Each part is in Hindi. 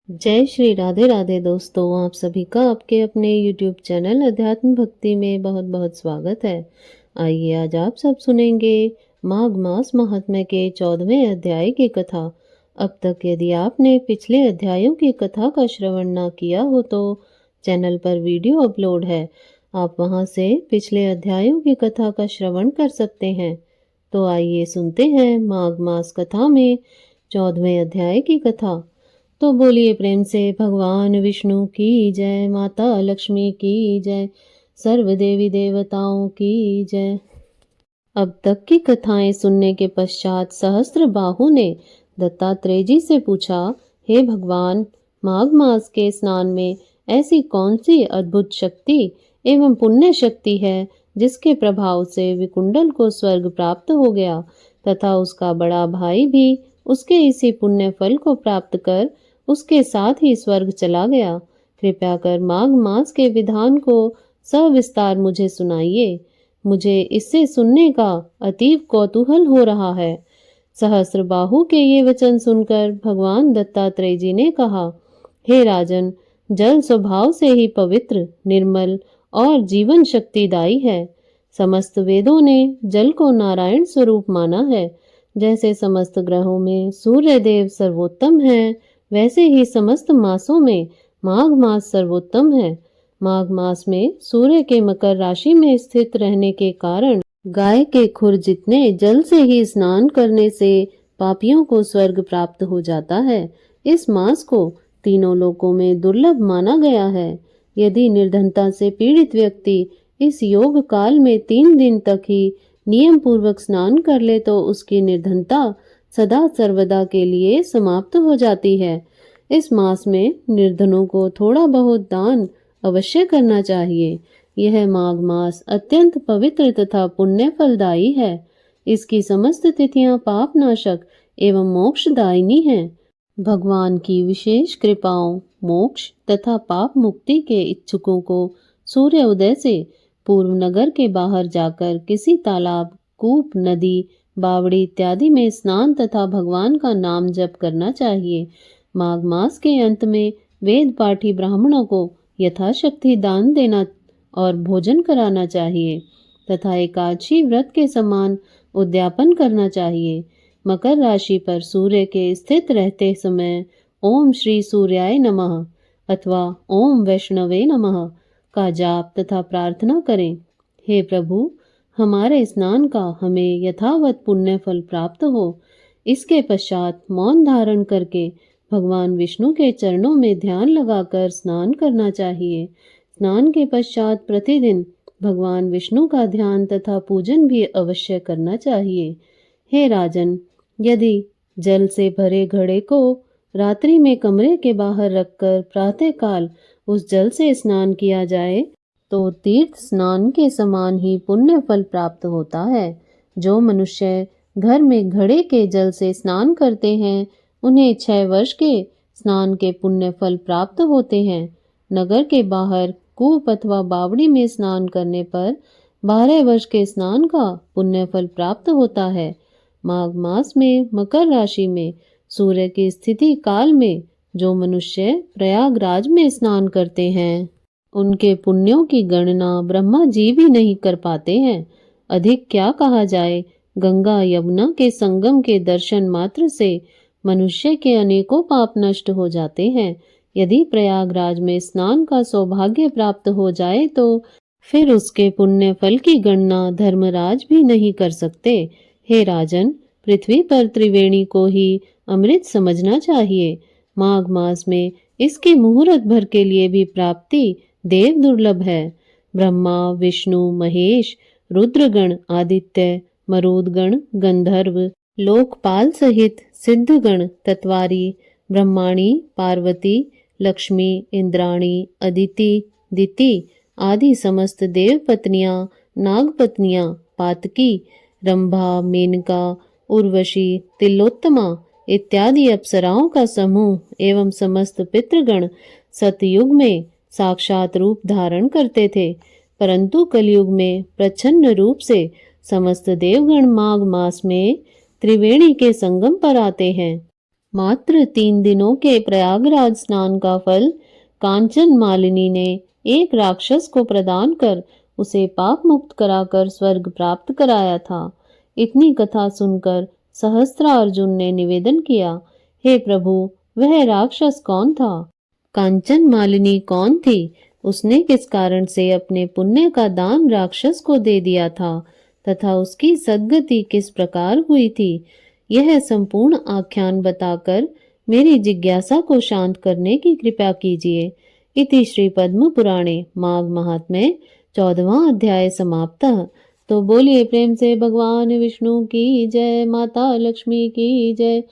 जय श्री राधे राधे दोस्तों, आप सभी का आपके अपने YouTube चैनल अध्यात्म भक्ति में बहुत बहुत स्वागत है। आइए आज आप सब सुनेंगे माघ मास महात्म्य के 14वें अध्याय की कथा। अब तक यदि आपने पिछले अध्यायों की कथा का श्रवण ना किया हो तो चैनल पर वीडियो अपलोड है, आप वहां से पिछले अध्यायों की कथा का श्रवण कर सकते हैं। तो आइए सुनते हैं माघ मास कथा में 14वें अध्याय की कथा। तो बोलिए प्रेम से भगवान विष्णु की जय, माता लक्ष्मी की जय, सर्व देवी देवताओं की जय। अब तक की कथाएं सुनने के पश्चात सहस्त्र बाहु ने दत्तात्रेय जी से पूछा, हे भगवान, माघ मास के स्नान में ऐसी कौन सी अद्भुत शक्ति एवं पुण्य शक्ति है जिसके प्रभाव से विकुंडल को स्वर्ग प्राप्त हो गया तथा उसका बड़ा भाई भी उसके इसी पुण्य फल को प्राप्त कर उसके साथ ही स्वर्ग चला गया। कृपया कर माघ मास के विधान को सविस्तार मुझे सुनाइए। मुझे इससे सुनने का अतीव कौतूहल हो रहा है। सहस्त्रबाहु के ये वचन सुनकर भगवान दत्तात्रेय जी ने कहा, हे राजन, जल स्वभाव से ही पवित्र, निर्मल और जीवन शक्तिदायी है। समस्त वेदों ने जल को नारायण स्वरूप माना है। जैसे समस्त ग्रहों में सूर्य देव सर्वोत्तम है, वैसे ही समस्त मासों में माघ मास सर्वोत्तम है। माघ मास में सूर्य के मकर राशि में स्थित रहने के कारण गाय के खुर जितने जल से ही स्नान करने से पापियों को स्वर्ग प्राप्त हो जाता है। इस मास को तीनों लोकों में दुर्लभ माना गया है। यदि निर्धनता से पीड़ित व्यक्ति इस योग काल में 3 दिन तक ही नियम पूर्वक स्नान कर ले तो उसकी निर्धनता सदा सर्वदा के लिए समाप्त हो जाती है। इस मास में निर्धनों को थोड़ा बहुत दान अवश्य करना चाहिए। यह माघ मास अत्यंत पवित्र तथा पुण्य फलदायी है। इसकी समस्त तिथियां पापनाशक एवं मोक्षदायिनी हैं। भगवान की विशेष कृपाओं, मोक्ष तथा पाप मुक्ति के इच्छुकों को सूर्य उदय से पूर्व नगर के बाहर जाकर किसी तालाब, कूप, नदी, बावड़ी इत्यादि में स्नान तथा भगवान का नाम जप करना चाहिए। माघ मास के अंत में वेद पाठी ब्राह्मणों को यथाशक्ति दान देना और भोजन कराना चाहिए तथा एकादशी व्रत के समान उद्यापन करना चाहिए। मकर राशि पर सूर्य के स्थित रहते समय ओम श्री सूर्याय नमः अथवा ओम वैष्णवे नमः का जाप तथा प्रार्थना करें। हे प्रभु, हमारे स्नान का हमें यथावत पुण्य फल प्राप्त हो। इसके पश्चात मौन धारण करके भगवान विष्णु के चरणों में ध्यान लगाकर स्नान करना चाहिए। स्नान के पश्चात प्रतिदिन भगवान विष्णु का ध्यान तथा पूजन भी अवश्य करना चाहिए। हे राजन, यदि जल से भरे घड़े को रात्रि में कमरे के बाहर रखकर प्रातःकाल उस जल से स्नान किया जाए तो तीर्थ स्नान के समान ही पुण्य फल प्राप्त होता है। जो मनुष्य घर में घड़े के जल से स्नान करते हैं उन्हें 6 वर्ष के स्नान के पुण्य फल प्राप्त होते हैं। नगर के बाहर कूप अथवा बावड़ी में स्नान करने पर 12 वर्ष के स्नान का पुण्य फल प्राप्त होता है। माघ मास में मकर राशि में सूर्य की स्थिति काल में जो मनुष्य प्रयागराज में स्नान करते हैं उनके पुण्यों की गणना ब्रह्मा जी भी नहीं कर पाते हैं। अधिक क्या कहा जाए, गंगा यमुना के संगम के दर्शन मात्र से मनुष्य के अनेकों पाप नष्ट हो जाते हैं। यदि प्रयागराज में स्नान का सौभाग्य प्राप्त हो जाए तो फिर उसके पुण्य फल की गणना धर्मराज भी नहीं कर सकते। हे राजन, पृथ्वी पर त्रिवेणी को ही अमृत समझना चाहिए। माघ मास में इसके मुहूर्त भर के लिए भी प्राप्ति देव दुर्लभ है। ब्रह्मा, विष्णु, महेश, रुद्रगण, आदित्य, मरुदगण, गंधर्व, लोकपाल सहित सिद्धगण, तत्वारी, ब्रह्माणी, पार्वती, लक्ष्मी, इंद्राणी, अदिति, दिति आदि समस्त देव पत्नियां, नाग पत्नियां, पातकी, रंभा, मेनका, उर्वशी, तिलोत्तमा इत्यादि अप्सराओं का समूह एवं समस्त पितृगण सतयुग में साक्षात रूप धारण करते थे, परंतु कलयुग में प्रच्छन्न रूप से समस्त देवगण माघ मास में त्रिवेणी के संगम पर आते हैं। मात्र 3 दिनों के प्रयागराज स्नान का फल कांचन मालिनी ने एक राक्षस को प्रदान कर उसे पाप मुक्त कराकर स्वर्ग प्राप्त कराया था। इतनी कथा सुनकर सहस्त्रार्जुन ने निवेदन किया, हे प्रभु, वह राक्षस कौन था? कांचन मालिनी कौन थी? उसने किस कारण से अपने पुण्य का दान राक्षस को दे दिया था तथा उसकी सद्गति किस प्रकार हुई थी? यह संपूर्ण आख्यान बताकर मेरी जिज्ञासा को शांत करने की कृपा कीजिए। इति श्री पद्म पुराणे माघ महात्म्ये 14वां अध्याय समाप्तः। तो बोलिए प्रेम से भगवान विष्णु की जय, माता लक्ष्मी की जय,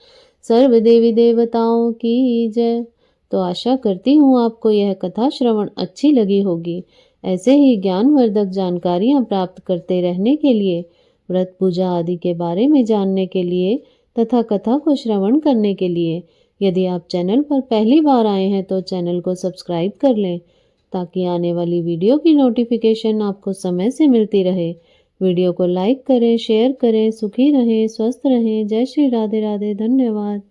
सर्व देवी देवताओं की जय। तो आशा करती हूँ आपको यह कथा श्रवण अच्छी लगी होगी। ऐसे ही ज्ञानवर्धक जानकारियाँ प्राप्त करते रहने के लिए, व्रत पूजा आदि के बारे में जानने के लिए तथा कथा को श्रवण करने के लिए यदि आप चैनल पर पहली बार आए हैं तो चैनल को सब्सक्राइब कर लें ताकि आने वाली वीडियो की नोटिफिकेशन आपको समय से मिलती रहे। वीडियो को लाइक करें, शेयर करें। सुखी रहें, स्वस्थ रहें। जय श्री राधे राधे। धन्यवाद।